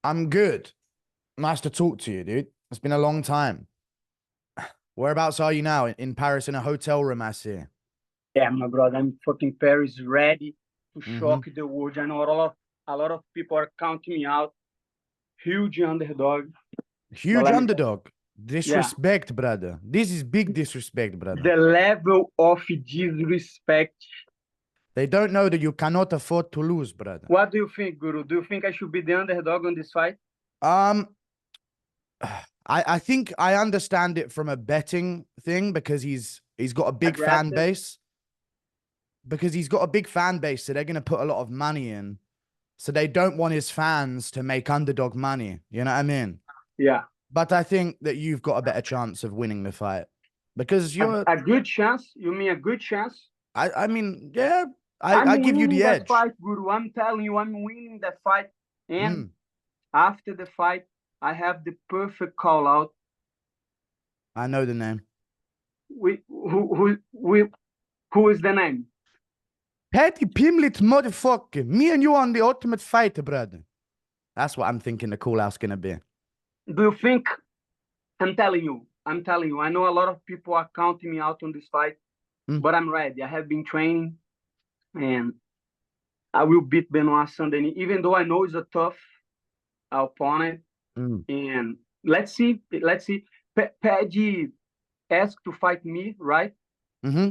I'm good. Nice to talk to you, dude. It's been a long time. Whereabouts are you now? In Paris, in a hotel room, I see. Yeah, my brother, I'm fucking Paris ready to Mm-hmm. shock the world. I know a lot of people are counting me out. Huge underdog. But Huge let me tell underdog. yeah, Disrespect, brother. This is big disrespect, brother. the level of disrespect. They don't know that you cannot afford to lose, brother. What do you think, Guru? Do you think I should be the underdog on this fight? Um, I think I understand it from a betting thing because he's got a big fan Aggressive? base. Because he's got a big fan base, so they're gonna put a lot of money in. So they don't want his fans to make underdog money. You know what I mean? Yeah. But I think that you've got a better chance of winning the fight because A, you're. a good chance? You mean a good chance? I mean, yeah. I I'm give you winning the that edge. fight, Guru. I'm telling you, I'm winning that fight. And Mm, after the fight, I have the perfect call out. I know the name. Who is the name? Paddy Pimblett, motherfucker. Me and you on the Ultimate Fighter, brother. That's what I'm thinking the call out's gonna be. Do you think I'm telling you, I know a lot of people are counting me out on this fight, Mm, but I'm ready. I have been training and I will beat Benoit Saint Denis, even though I know it's a tough opponent. mm, And let's see. Let's see. Paddy asked to fight me, right? mm-hmm.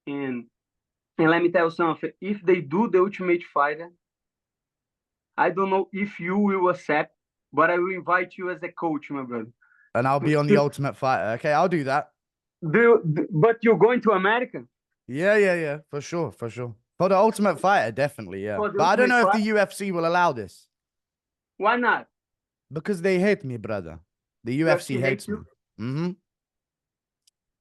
And and let me tell you something. If they do the Ultimate Fighter, I don't know if you will accept, but I will invite you as a coach, my brother. And I'll be on the Ultimate Fighter. Okay, I'll do that. But you're going to America Yeah. For sure, for sure. For the Ultimate Fighter, definitely, yeah. for the But I don't Ultimate know if the Fighter? UFC will allow this Why not? because they hate me, brother. The UFC UFC hates hates me. you. Mm-hmm.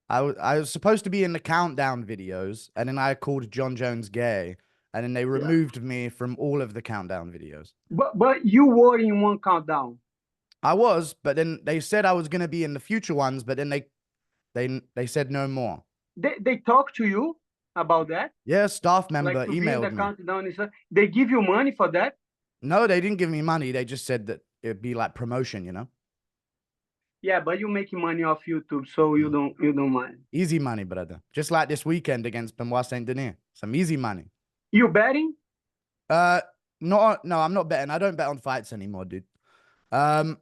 I was supposed to be in the countdown videos, and then I called John Jones gay, and then they Yeah. removed me from all of the countdown videos. But you were in one countdown. I was, but then they said I was gonna be in the future ones, but then they said no more. They talk to you about that, Yeah, staff like member to be in the emailed me. countdown and stuff. They give you money for that. No, they didn't give me money. They just said that it'd be like promotion, Yeah, but you making money off YouTube, so you Mm. don't mind. Easy money, brother. Just like this weekend against Benoit Saint Denis. Some easy money. You betting? Uh, no, I'm not betting. I don't bet on fights anymore, dude. Um,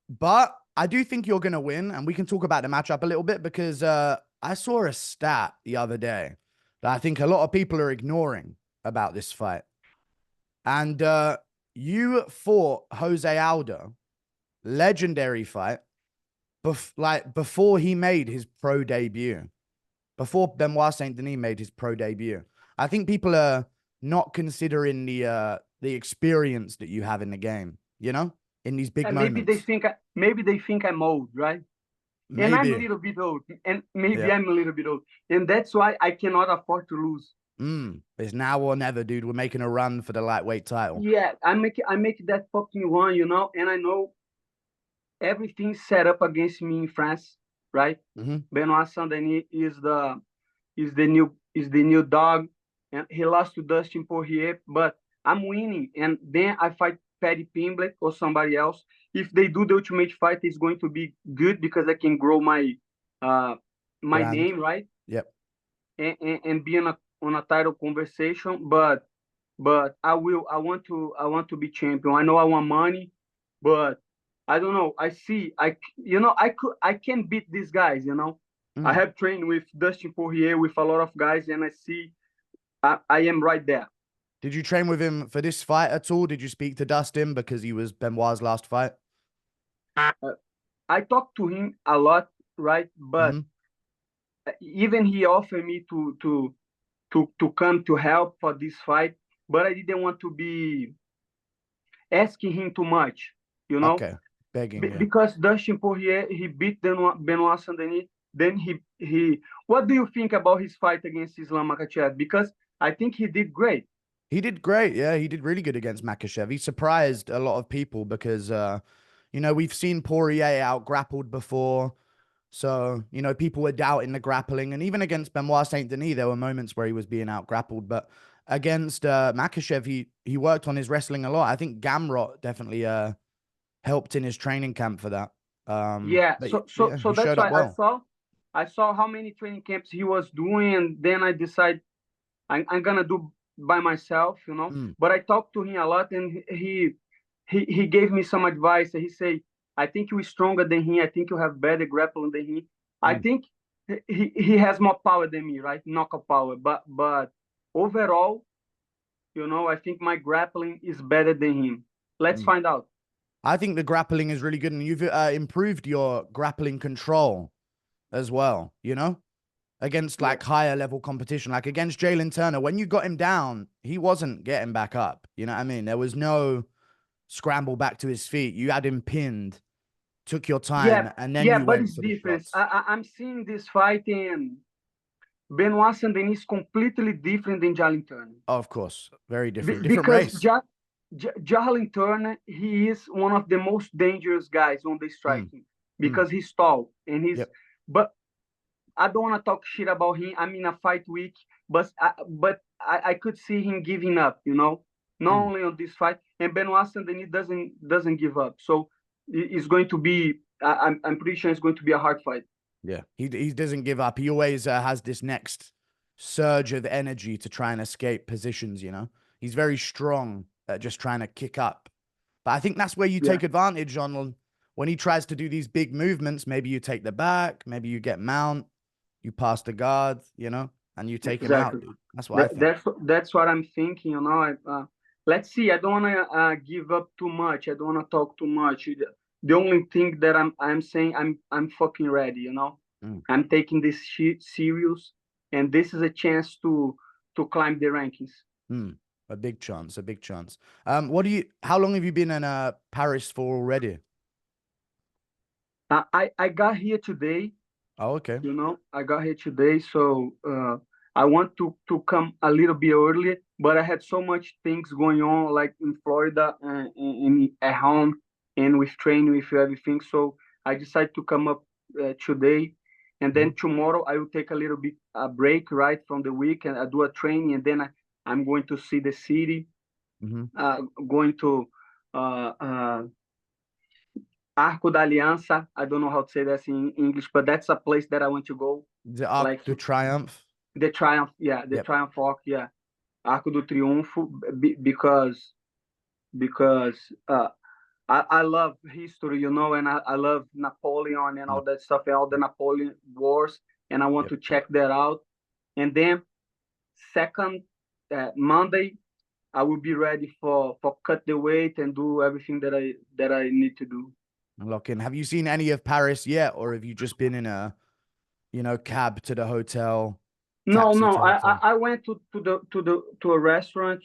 but I do think you're gonna win, and we can talk about the matchup a little bit because I saw a stat the other day that I think a lot of people are ignoring about this fight. And you fought Jose Aldo, legendary fight, before he made his pro debut, before Benoit Saint Denis made his pro debut. I think people are not considering the experience that you have in the game, in these big And moments. maybe they think I'm old, right? And I'm a Maybe. little bit old, and maybe Yeah. I'm a little bit old, and that's why I cannot afford to lose. It's now or never, dude. We're making a run for the lightweight title. Yeah, I make that fucking one, and I know everything's set up against me in France, right? Hmm. Benoit Saint Denis is the new dog, and he lost to Dustin Poirier, but I'm winning, and then I fight Paddy Pimblett or somebody else. If they do the ultimate fight, it's going to be good because I can grow uh my Brand. name, right, Yep. and be on a title conversation. But I want to be champion. I know I want money, but I don't know. I can beat these guys. I Mm. have trained with Dustin Poirier with a lot of guys, and I see I am right there. Did you train with him for this fight at all? Did you speak to Dustin because he was Benoit's last fight? Uh, I talked to him a lot, right? But Hmm. even he offered me to come to help for this fight, but I didn't want to be asking him too much, you know. Okay. Begging you. Because Dustin Poirier, he beat Benoit Saint Denis. Then he. What do you think about his fight against Islam Makhachev? Because I think he did great. He did great. Yeah, he did really good against Makachev. He surprised a lot of people because, we've seen Poirier out grappled before. So, people were doubting the grappling. And even against Benoit Saint Denis, there were moments where he was being out grappled. But against Makhachev, he worked on his wrestling a lot. I think Gamrot definitely helped in his training camp for that. Yeah, But so yeah, so he that's showed up why well. I saw how many training camps he was doing, and then I decided I'm gonna do by myself, you know. Mm, But I talked to him a lot, and he gave me some advice. He said, "I think you're stronger than him. I think you have better grappling than him. I mm, think he has more power than me, right? Knockout power. But overall, you know, I think my grappling is better than him. Let's mm. find out." I think the grappling is really good, and you've improved your grappling control as well, you know, against Yeah, like higher level competition, like against Jalen Turner. When you got him down, he wasn't getting back up. You know what I mean? There was no scramble back to his feet. You had him pinned, took your yeah, time, and then yeah. you But went it's for the different. shots. I'm seeing this fight, and Benoit Saint Denis is completely different than Jalen Turner. Oh, of course, very different Because race. Jalen Turner, he is one of the most dangerous guys on the Mm, striking mm, because he's tall and he's. yep. But I don't want to talk shit about him. I'm in a fight week, but I could see him giving up. You know, not Mm, only on this fight, and Benoit Saint Denis doesn't give up. So it's going to be. I'm pretty sure it's going to be a hard fight. yeah, he doesn't give up. He always has this next surge of energy to try and escape positions. You know, he's very strong at just trying to kick up. But I think that's where you Yeah, take advantage on when he tries to do these big movements. Maybe you take the back, maybe you get mount, you pass the guard, you know, and you take him out, exactly. dude. That's what I think. That's what I'm thinking. You know, let's see. I don't want to give up too much. I don't want to talk too much. The only thing that I'm saying, I'm fucking ready. You know, Mm, I'm taking this shit serious, and this is a chance to climb the rankings. mm. A big chance, a big chance. How long have you been in Paris for already? I got here today. Oh, okay. You know, I got here today, so I want to come a little bit early, but I had so much things going on, like in Florida and at home and with training with everything. So I decided to come up today, and Mm-hmm. then tomorrow I will take a little bit a break, right, from the week, and I do a training, and then I'm going to see the city, Mm-hmm. uh, going to uh, uh, Arco da Aliança. I don't know how to say that in English, but that's a place that I want to go. The Arc Like de Triomphe. the Triumph, yeah, the Yep. Triumph Arc, yeah, Arco do Triunfo, because I love history, you know, and I love Napoleon and No. all that stuff and all the Napoleon Wars, and I want Yep. to check that out. And then second Monday, I will be ready for cut the weight and do everything that I need to do. Lock in. Have you seen any of Paris yet, or have you just been in a, cab to the hotel, No, taxi no. to hotel? I went to a restaurant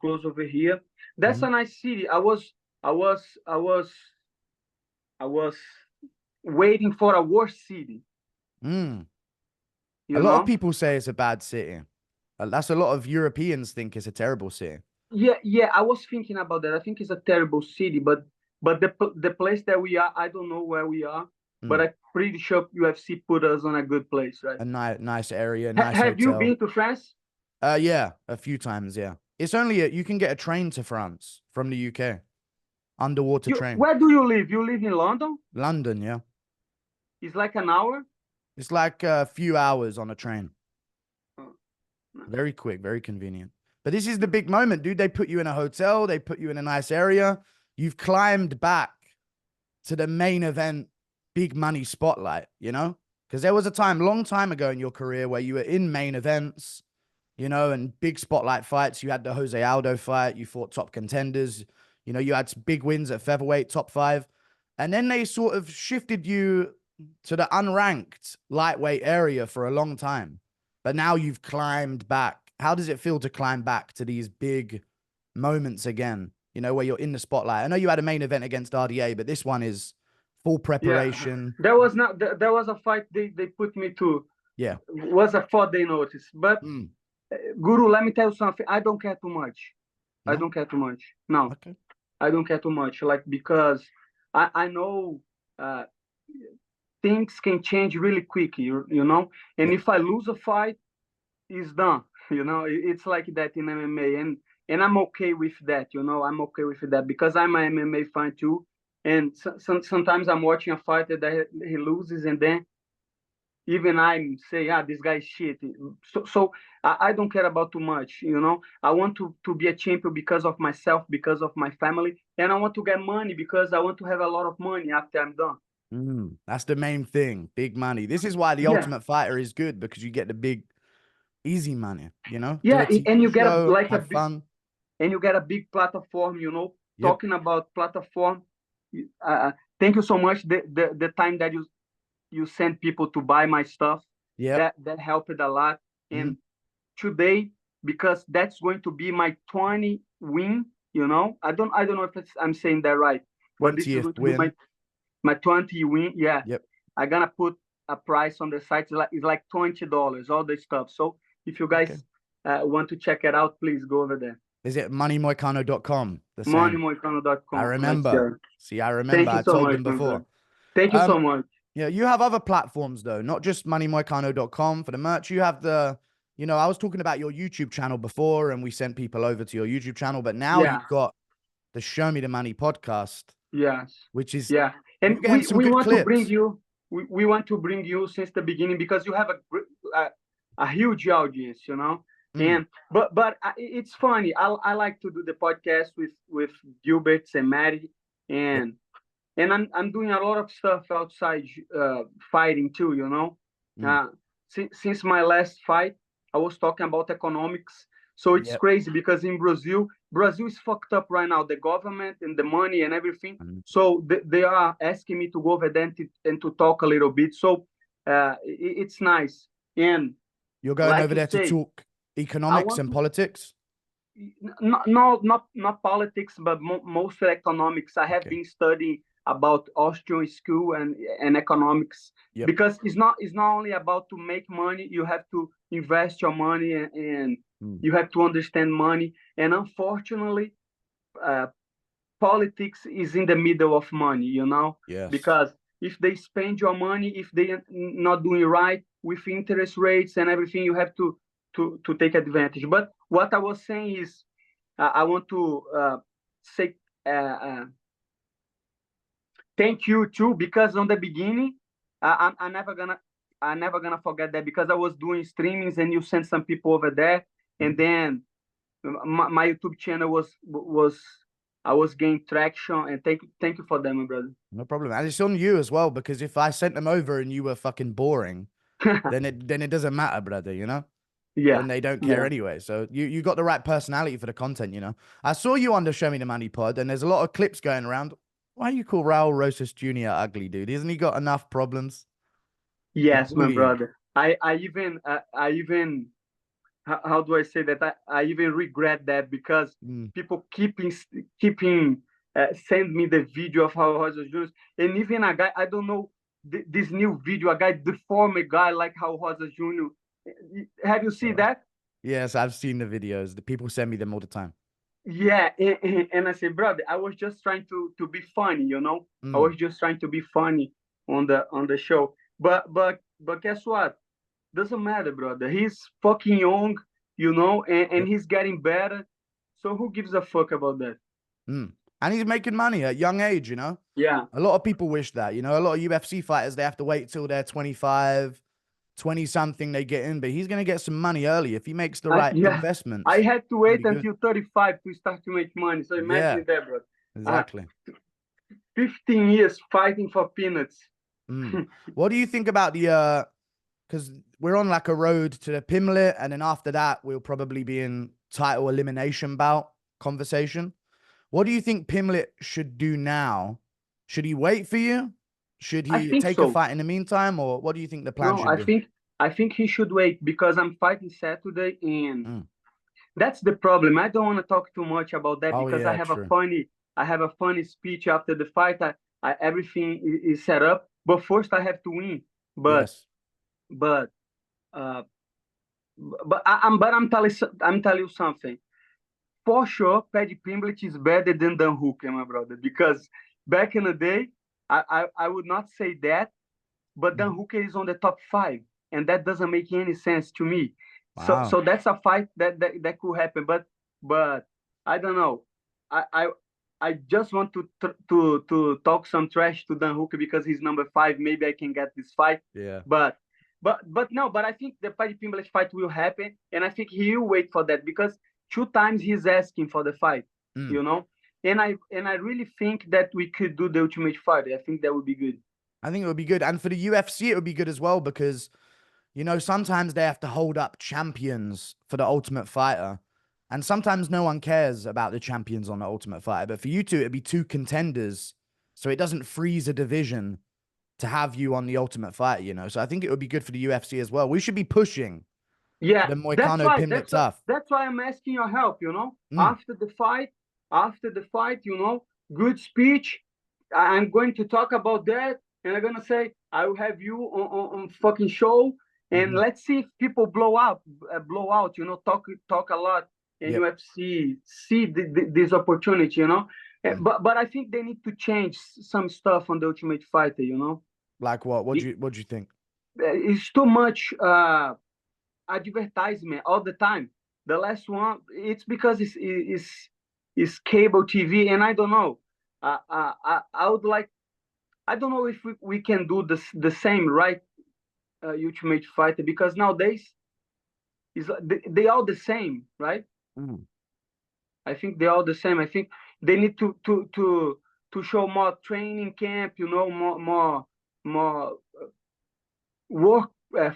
close over here. That's Mm-hmm. a nice city. I was waiting for a worse city. Mm. A You lot of know? people say it's a bad city. That's a lot of Europeans think it's a terrible city. Yeah, yeah. I was thinking about that. I think it's a terrible city, but the place that we are, I don't know where we are, but Mm. I'm pretty sure UFC put us on a good place, right? A nice area, nice Have you hotel. been to France? Yeah, a few times. Yeah, it's only you can get a train to France from the UK, underwater You train. Where do you live? You live in London? London, yeah, It's like an hour. it's like a few hours on a train. Oh, no. Very quick, very convenient. But this is the big moment, dude. They put you in a hotel, they put you in a nice area. You've climbed back to the main event, big money spotlight, you know? Because there was a time, long time ago in your career where you were in main events, and big spotlight fights. You had the Jose Aldo fight, you fought top contenders, you had big wins at featherweight, top five. And then they sort of shifted you to the unranked lightweight area for a long time. But now you've climbed back. How does it feel to climb back to these big moments again, where you're in the spotlight? I know you had a main event against RDA, but this one is full Yeah, preparation. there was a fight they put me to. Yeah. Was a 4 day notice. But Mm. Guru, let me tell you something. I don't care too much. I No? don't care too much. No, Okay. I don't care too much. Like, because I know uh, things can change really quickly, you know. And Yep. if I lose a fight, it's done. You know, it's like that in MMA, and I'm okay with that. You know, I'm okay with that because I'm an MMA fan too. And sometimes I'm watching a fighter that he loses, and then even I say, this guy's shit. So I don't care about too much. You know, I want to be a champion because of myself, because of my family, and I want to get money because I want to have a lot of money after I'm done. That's the main thing. Big money. This is why the Yeah, Ultimate Fighter is good, because you get the big, easy money, you know? Do yeah, a TV and you get show, like a have big, fun. and you get a big platform. You know, Yep. talking about platform. Thank you so much. The time that you send people to buy my stuff, Yep. that helped a lot. Mm. And today, because that's going to be my 20 win. You know, I don't know if I'm saying that right, but this is 20th going to be win. my 20 win. Yeah, Yep. I'm gonna put a price on the site. It's like $20, all the stuff. So if you Okay. guys want to check it out, please go over there. Is it moneymoicano.com? The same. I MoneyMoicano.com. Let's remember. go. See, I remember. Thank you I so told much, them my before. brother. Thank you so much. Yeah, you have other platforms though, not just moneymoicano.com for the merch. You have I was talking about your YouTube channel before, and we sent people over to your YouTube channel, but now Yeah. you've got the Show Me the Money podcast, Yes. which is Yeah. you're And getting we some we good want to bring clips. you. We want to bring you since the beginning because you have a huge audience, you know. Mm, And but it's funny. I like to do the podcast with Gilbert and Maddie, yep. and I'm doing a lot of stuff outside fighting too, you know. Mm, Uh, since my last fight, I was talking about economics. So it's yep. crazy because in Brazil is fucked up right now. The government and the money and everything. So they are asking me to go over there and to talk a little bit. So it's nice. And You're going like over you there to say, talk I economics want and to politics. not politics, but mostly economics. I have Okay. been studying about Austrian school and economics Yep. because it's not only about to make money. You have to invest your money and Mm, you have to understand money. And unfortunately, uh, politics is in the middle of money. You know, yes. because if they spend your money, if they are not doing right with interest rates and everything, you have to take advantage. But what I was saying is I want to say thank you too because on the beginning I'm never gonna forget that because I was doing streamings and you sent some people over there and Mm, then my YouTube channel was I was gaining traction and thank you for that, my brother. no problem. And it's on you as well, because if I sent them over and you were fucking boring, then it doesn't matter, brother, you know? Yeah, Then they don't care yeah, anyway. So you got the right personality for the content, you know. I saw you on the Show Me the Money pod, and there's a lot of clips going around. Why do you call Raul Rosas Jr. ugly, dude? Isn't he got enough problems? The yes, my bullying. brother. I even how do I say that? I even regret that because Mm. people keeping send me the video of how Rosa Juniors and even a guy I don't know this new video a guy deform a guy like how Rosa Junior. Have you seen that? Yes, I've seen the videos. The people send me them all the time. Yeah, and I say, brother, I was just trying to be funny, you know. I Mm. was just trying to be funny on the show. But guess what? Doesn't matter, brother. He's fucking young, you know, and Yep. he's getting better. So who gives a fuck about that? Mm. And he's making money at young age, you know. Yeah. A lot of people wish that, you know. A lot of UFC fighters, they have to wait till they're 25, 20 something they get in, but he's going to get some money early if he makes the right Yeah. I investments. had to It's going to wait be good. until 35 to start to make money. So Yeah, imagine that, bro. Uh, exactly. 15 years fighting for peanuts. Mm. What do you think about the because we're on like a road to the Pimblett, and then after that we'll probably be in title elimination bout conversation. What do you think Pimblett should do now? Should he wait for you? Should I he think take a so. fight in the meantime, or what do you think the plan No, should be? I think he should wait because I'm fighting Saturday and Mm. that's the problem. I don't want to talk too much about that Oh because yeah, true. I have a funny speech after the fight. Everything is set up, but first I have to win. But Yes. but uh, I'm telling you something. For sure, Paddy Pimblett is better than Dan Hooker, my brother. Because back in the day, I would not say that, but Dan Mm. Hooker is on the top five, and that doesn't make any sense to me. Wow. So that's a fight that could happen. But I don't know. I I I just want to talk some trash to Dan Hooker because he's number 5. Maybe I can get this fight. Yeah. But no. But I think the Paddy Pimblett fight will happen, and I think he will wait for that because 2 times he's asking for the fight. Mm. You know, and I really think that we could do the Ultimate Fight. I think that would be good. I think it would be good. And for the UFC, it would be good as well because, you know, sometimes they have to hold up champions for the Ultimate Fighter. And sometimes no one cares about the champions on the Ultimate Fighter. But for you two, it'd be 2 contenders. So it doesn't freeze a division to have you on the Ultimate Fighter, you know. So I think it would be good for the UFC as well. We should be pushing Yeah, the that's Moicano why. Pimblett tough. That's why I'm asking your help. You know, Mm. after the fight, you know, good speech. I'm going to talk about that, and I'm gonna say I will have you on fucking show, and Mm-hmm. let's see if people blow out. You know, talk a lot, and Yep. UFC see this opportunity. You know, Mm. but I think they need to change some stuff on the Ultimate Fighter. You know, Like what? it, What do you think? it's too much. Advertisement all the time. The last one, it's because it's cable TV, and I don't know. I would like. I don't know if we can do the same, right? Ultimate Fighter, because nowadays is they all the same, right? Mm. I think they all the same. I think they need to show more training camp. You know, more work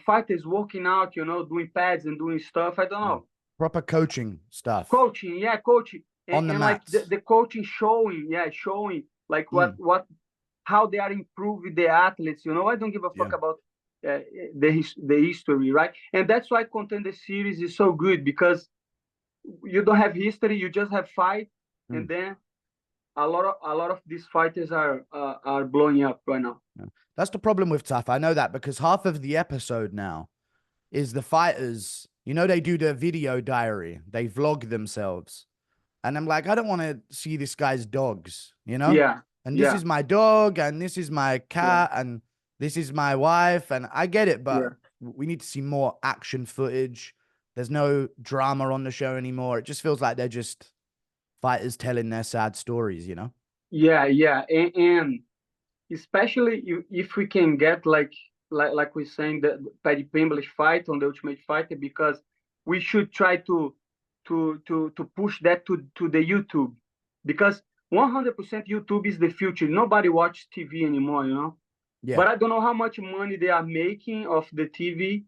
fighters working out. You know, doing pads and doing stuff. I don't Yeah. know. Proper coaching stuff Coaching, yeah, coaching, on the and like mats. the coaching showing, yeah, showing like Mm. what how they are improving the athletes. You know, I don't give a fuck Yeah. about the history, right? And that's why Contender Series is so good because you don't have history, you just have fight, and Mm. then a lot of these fighters are blowing up right now. Yeah. That's the problem with tough. I know that because half of the episode now is the fighters, you know, they do their video diary, they vlog themselves. And I'm like, I don't want to see this guy's dogs, you know? Yeah, And this yeah, is my dog, and this is my yeah, cat, and this is my wife. And I get it, yeah. but we need to see more action footage. There's no drama on the show anymore. It just feels like they're just fighters telling their sad stories, you know? Yeah, and especially if we can get like we're saying the Paddy Pimblett fight on the Ultimate Fighter, because we should try to push that to the YouTube, because 100% YouTube is the future. Nobody watches TV anymore, you know. Yeah. But I don't know how much money they are making of the TV,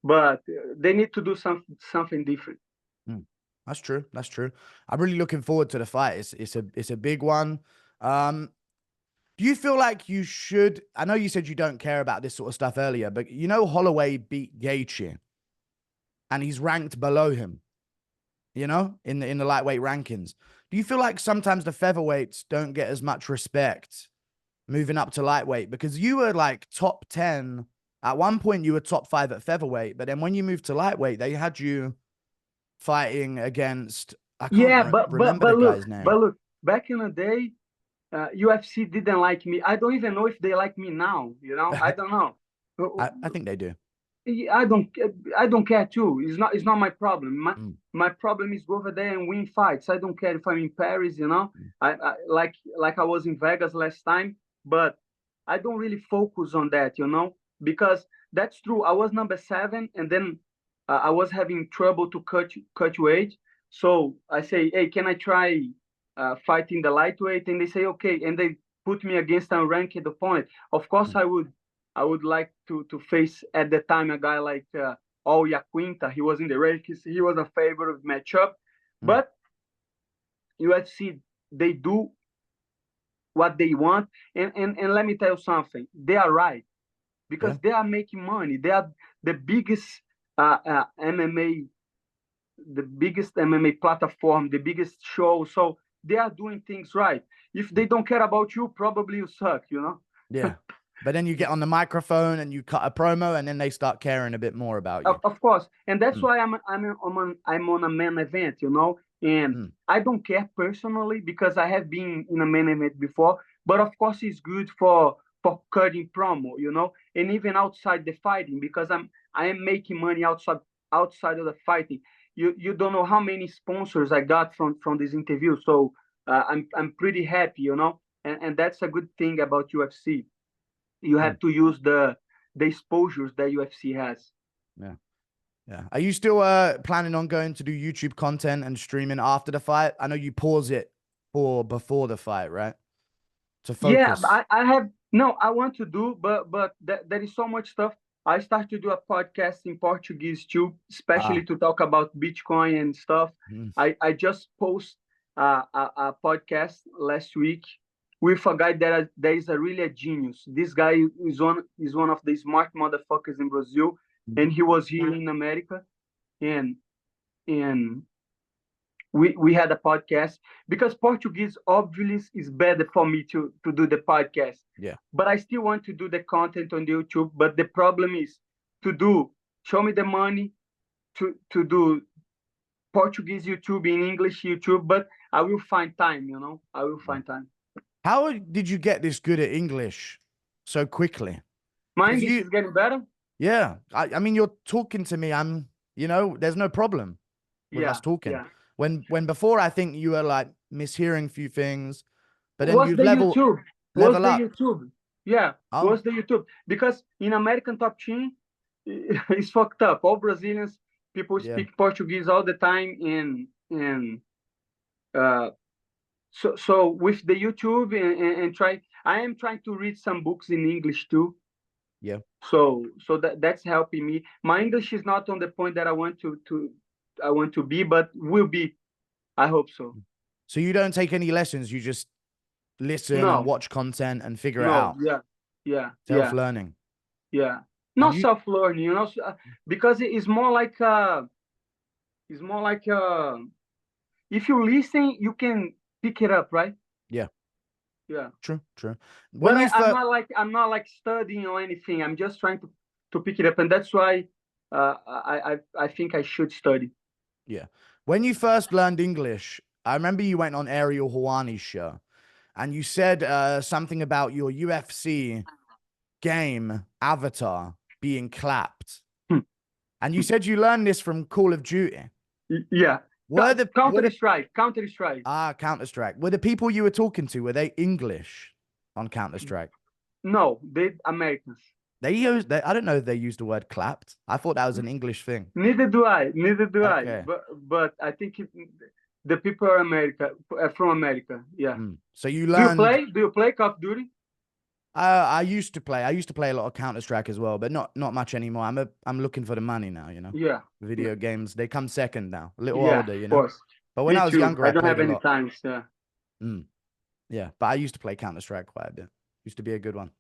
but they need to do something different. Mm. That's true. That's true. I'm really looking forward to the fight. It's a big one. Um, Do you feel like you should? I know you said you don't care about this sort of stuff earlier, but you know Holloway beat Gaethje, and he's ranked below him. You know, in the lightweight rankings. Do you feel like sometimes the featherweights don't get as much respect moving up to lightweight because you were like top 10 at one point? You were top 5 at featherweight, but then when you moved to lightweight, they had you fighting against I can't Yeah, remember the guy's name. but look, back in the day, UFC didn't like me. I don't even know if they like me now. You know, I don't know. I think they do. I don't I don't care too. It's not my problem. Mm, My problem is go over there and win fights. I don't care if I'm in Paris. You know, mm, I like I was in Vegas last time, but I don't really focus on that. You know, because that's true. I was number 7, and then I was having trouble to cut weight. So I say, hey, can I try fighting the lightweight? And they say okay, and they put me against a ranked opponent. Of course, mm, I would like to face at the time a guy like Al Iaquinta. He was in the rankings. He was a favorite matchup, mm. but UFC they do what they want, and let me tell you something. They are right Yeah. because they are making money. They are the biggest MMA, the biggest MMA platform, the biggest show. So they are doing things right. If they don't care about you, probably you suck. You know. Yeah. But then you get on the microphone and you cut a promo and then they start caring a bit more about you. Of course, and that's Mm, why I'm on a main event, you know, and mm, I don't care personally because I have been in a main event before. But of course, it's good for cutting promo, you know, and even outside the fighting because I am making money outside outside of the fighting. You don't know how many sponsors I got from this interview. So I'm pretty happy, you know, and that's a good thing about UFC. You have to use the exposures that UFC has. Yeah. Yeah. Are you still planning on going to do YouTube content and streaming after the fight? I know you pause it for before the fight, right? To Yeah, focus. I have no, I want to do, but there is so much stuff. I start to do a podcast in Portuguese too, especially to talk about Bitcoin and stuff. Mm. I just post a podcast last week with a guy that is a really a genius. This guy is one of the smart motherfuckers in Brazil, and he was here in America, and and we had a podcast because Portuguese obviously is better for me to do the podcast. Yeah. But I still want to do the content on the YouTube. But the problem is show me the money to do Portuguese YouTube in English YouTube. But I will find time, you know. I will find time. How did you get this good at English so quickly? My English is getting better. Yeah. I mean, you're talking to me. You know, there's no problem with us talking. Yeah. When before, I think you were like mishearing a few things, but then What's you the level YouTube? up. YouTube? Yeah. Oh. What's the YouTube? Because in American Top Team, it's fucked up. All Brazilians, people speak Portuguese all the time, and so with the YouTube and try, I am trying to read some books in English too. Yeah. So that's helping me. My English is not on the point that I want to be, but will be. I hope so. So you don't take any lessons. You just listen and watch content and figure it out. Yeah. Self-learning. Yeah. Not self-learning, you know, because it's more like if you listen, you can pick it up, right? Yeah. Yeah. True. But I'm not like studying or anything. I'm just trying to pick it up, and that's why I think I should study. Yeah. When you first learned English, I remember you went on Ariel Hawani's show, and you said something about your UFC game avatar being clapped, and you said you learned this from Call of Duty. Yeah. Counter-Strike. Ah, Counter-Strike. Were the people you were talking to, were they English on Counter-Strike? No, they Americans. I don't know if they used the word clapped. I thought that was an English thing. Neither do I. But I think the people are from America. Yeah. So you learned. Do you play Call of Duty? I used to play. I used to play a lot of Counter-Strike as well, but not much anymore. I'm looking for the money now, you know. Yeah. Video games, they come second now. A little older, you know. Of course. But when I was younger, I don't have any time. Yeah. Yeah, but I used to play Counter-Strike quite a bit. Used to be a good one.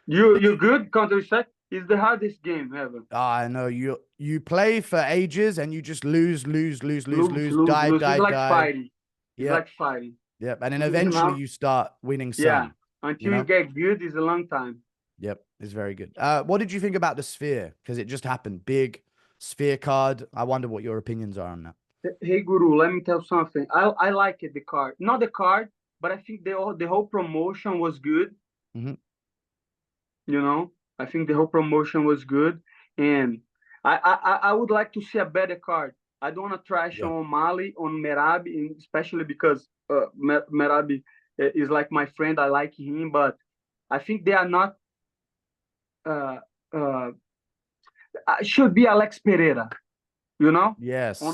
You're good Counter-Strike? It's the hardest game ever. I know you play for ages and you just lose, die. It's like fighting. It's like fighting. Yep, and then eventually you start winning some. Yeah, until you get good is a long time. Yep, it's very good. What did you think about the Sphere? Because it just happened. Big Sphere card. I wonder what your opinions are on that. Hey Guru, let me tell you something. I like it, the card. Not the card, but I think the whole promotion was good. You know, I think the whole promotion was good, and I would like to see a better card. I don't want to trash on Mali, on Merab, especially because Merab is like my friend. I like him, but I think they are not. Should be Alex Pereira, you know. Yes. On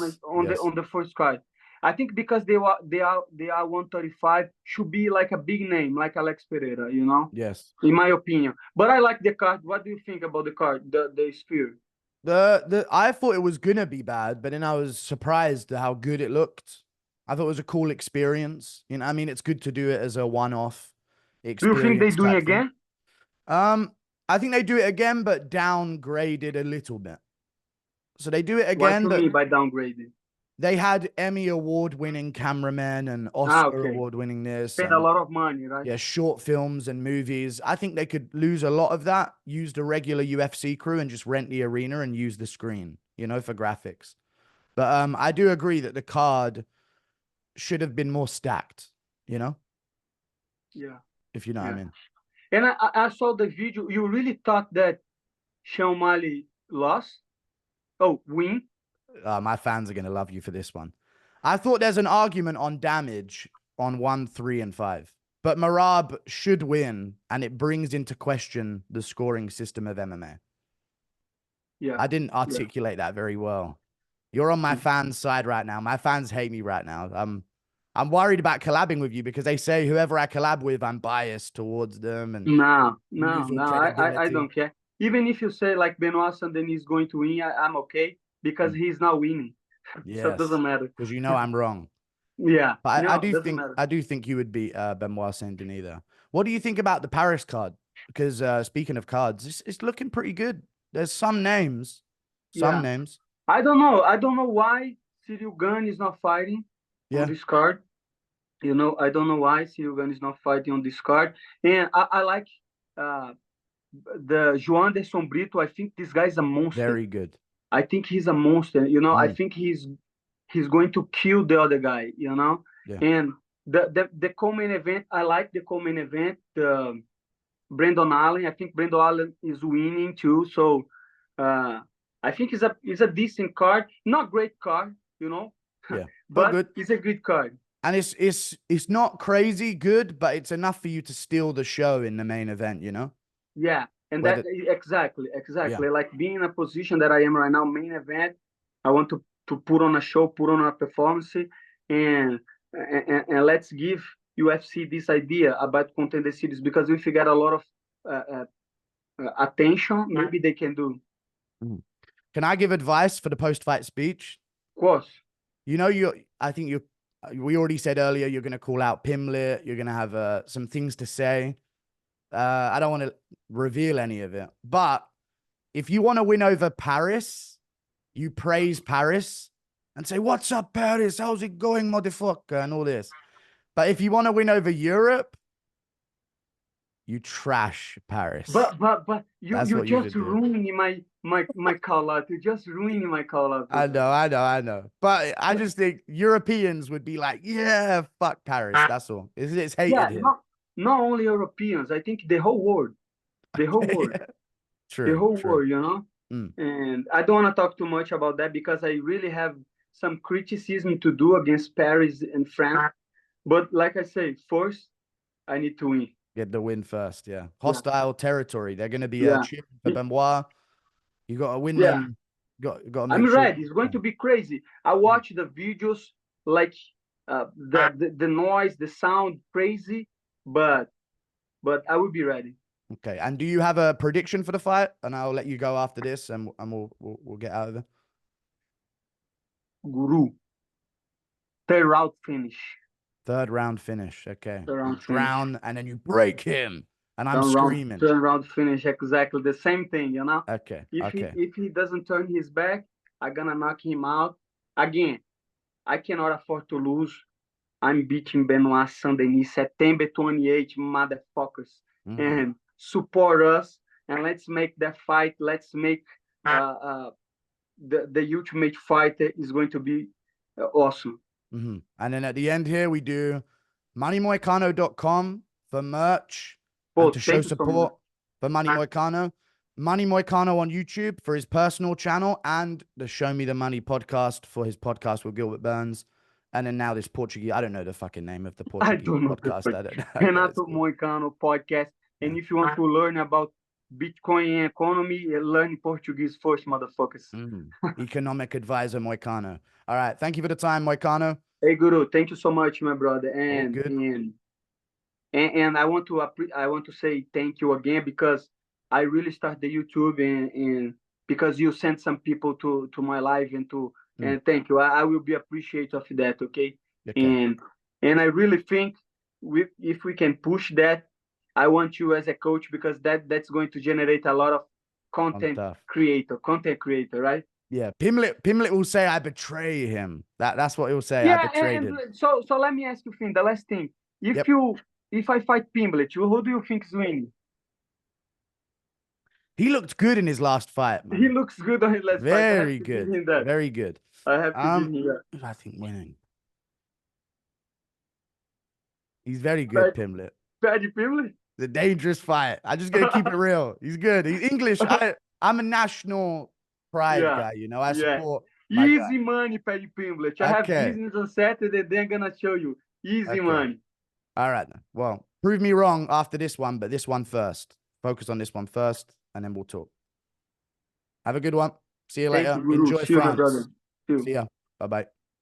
the first card. I think because they are 135, should be like a big name like Alex Pereira, you know. Yes. In my opinion, but I like the card. What do you think about the card, the Sphere? I thought it was gonna be bad, but then I was surprised at how good it looked. I thought it was a cool experience. You know, I mean, it's good to do it as a one-off experience. Do you think they're doing it again? I think they do it again, but downgraded a little bit. So they do it again. What do you mean by downgraded? They had Emmy award-winning cameramen and Oscar award-winning this. Spend a lot of money, right? Yeah, short films and movies. I think they could lose a lot of that, use the regular UFC crew and just rent the arena and use the screen, you know, for graphics. But I do agree that the card should have been more stacked, you know? Yeah. If you know what I mean. And I saw the video. You really thought that Sean O'Malley lost? Oh, win? My fans are going to love you for this one. I thought there's an argument on damage on 1, 3, and 5. But Merab should win, and it brings into question the scoring system of MMA. Yeah. I didn't articulate that very well. You're on my fans' side right now. My fans hate me right now. I'm worried about collabing with you because they say whoever I collab with, I'm biased towards them and No, lose all I credibility. don't care. Even if you say like Benoit Saint Denis is going to win, I'm okay because he's not winning. So it Yes, doesn't matter. because you know I'm wrong. Yeah. But No, I it do doesn't think matter. I do think you would beat Benoit Saint Denis though. What do you think about the Paris card? Because speaking of cards, it's looking pretty good. There's some names, Yeah. names. I don't know. I don't know why Cyril Gane is not fighting on Yeah, this card. You know, I don't know why Cyril Gane is not fighting on this card. And I like the João Anderson Brito. I think this guy is a monster. very good. I think he's a monster. You know, I think he's going to kill the other guy. You know, Yeah. and the co-main event. I like the co-main event. Brandon Allen. I think Brandon Allen is winning too. So I think it's a decent card. Not great card, you know. Yeah, but good. It's a good card. And it's not crazy good, but it's enough for you to steal the show in the main event, you know? Yeah, and Whether, exactly. Yeah. Like being in a position that I am right now, main event, I want to put on a show, put on a performance, and let's give UFC this idea about contender series because if you get a lot of attention, maybe they can do. Can I give advice for the post-fight speech? Of course. You know, we already said earlier, you're going to call out Pimblett. You're going to have some things to say. I don't want to reveal any of it, but if you want to win over Paris, you praise Paris and say, "What's up, Paris? How's it going, motherfucker?" and all this. But if you want to win over Europe, you trash Paris. But you just ruining my call out. You just ruining my call out. I know. But I just think Europeans would be like, yeah, fuck Paris. That's all. It's hated here. Not only Europeans. I think the whole world. The whole world. True. The whole world, you know? And I don't want to talk too much about that because I really have some criticism to do against Paris and France. But like I say, first, I need to win. Get the win first, yeah. Hostile territory. They're going to be cheering for Benoit. You got to win them. Got to make sure. Ready. It's going to be crazy. I watch the videos, like the noise, the sound, crazy, but I will be ready. Okay. And do you have a prediction for the fight? And I'll let you go after this, and we'll get out of it. Guru. Third round finish. Third round finish. Okay. Round, and then you break him. And I'm screaming. Third round finish. Exactly the same thing, you know? Okay. If he doesn't turn his back, I'm going to knock him out. Again, I cannot afford to lose. I'm beating Benoit Saint Denis September 28, motherfuckers. And support us. And let's make that fight. Let's make the ultimate fight is going to be awesome. And then at the end here, we do moneymoicano.com for merch and to show support for Money Moicano. Money Moicano on YouTube for his personal channel and the Show Me the Money podcast for his podcast with Gilbert Burns. And then now this Portuguese, I don't know the fucking name of the Portuguese podcast. I don't know. Renato Moicano podcast. And if you want to learn about Bitcoin and economy, learn Portuguese first, motherfuckers. Economic advisor Moicano. All right. Thank you for the time, Moicano. Hey, Guru. Thank you so much, my brother. And I want to say thank you again because I really started the YouTube and because you sent some people to my live and thank you. I will be appreciative of that. Okay. And I really think if we can push that, I want you as a coach because that's going to generate a lot of content creator, right? Yeah, Pimblett will say I betray him. That's what he'll say. I betrayed him. So let me ask you, Finn, the last thing. If I fight Pimblett, who do you think is winning? He looked good in his last fight, man. He looks good on his last fight. Very good. Very good. I have to give him that. I think winning. He's very good, Pimblett. Paddy Pimblett? The dangerous fight. I just gotta keep it real. He's good. He's English. I'm a national pride guy, you know. I support My guy. Easy money, Paddy Pimblett. I have Okay. business on Saturday, then I'm gonna show you. Easy Okay. money. All right. Then. Well, prove me wrong after this one, but this one first. Focus on this one first, and then we'll talk. Have a good one. See you Thank later. you, Guru. Enjoy See you, my France. brother. See you. See ya. Bye-bye.